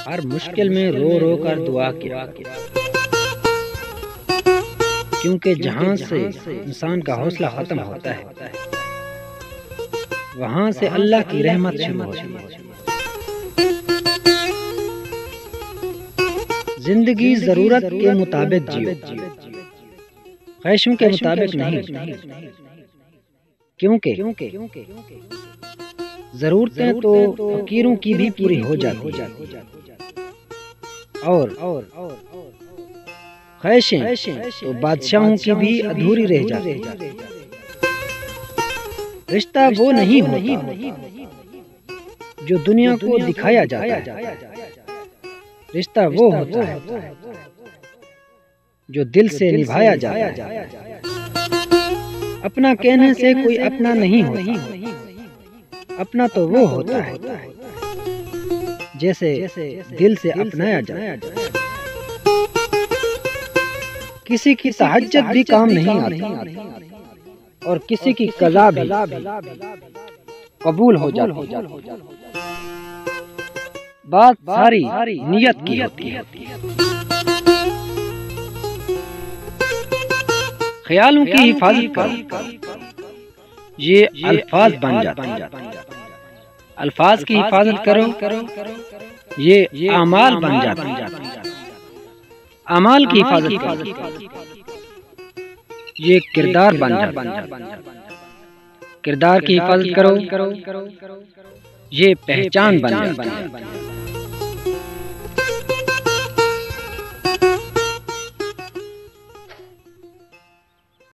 हर मुश्किल में रो रो कर दुआ किया, क्योंकि जहाँ से इंसान का हौसला खत्म होता है वहाँ से अल्लाह की रहमत शुरू होती है। जिंदगी जरूरत के मुताबिक जियो, ख्वाहिशों के मुताबिक नहीं, क्योंकि जरूरतें तो फकीरों की भी पूरी हो जाती है और ख्वाहिशें तो बादशाहों की भी अधूरी रह जाती है। रिश्ता वो नहीं होता जो दुनिया को दिखाया जाता है, रिश्ता वो होता है जो दिल से निभाया जाता है। अपना कहने से कोई अपना नहीं होता, अपना तो वो होता है जैसे दिल से अपनाया जाए। किसी की तहज्जुद भी काम नहीं आती और किसी की कज़ा भी कबूल हो जाती है। बात सारी नियत की होती है। ख्यालों की हिफाजत करो, ये अल्फाज बन जाते हैं। अल्फाज की हिफाजत करो, ये अमाल बन जाते हैं। अमाल की हिफाजत करो, ये किरदार बन जाते हैं। किरदार की हिफाजत करो, ये पहचान बन जाती है।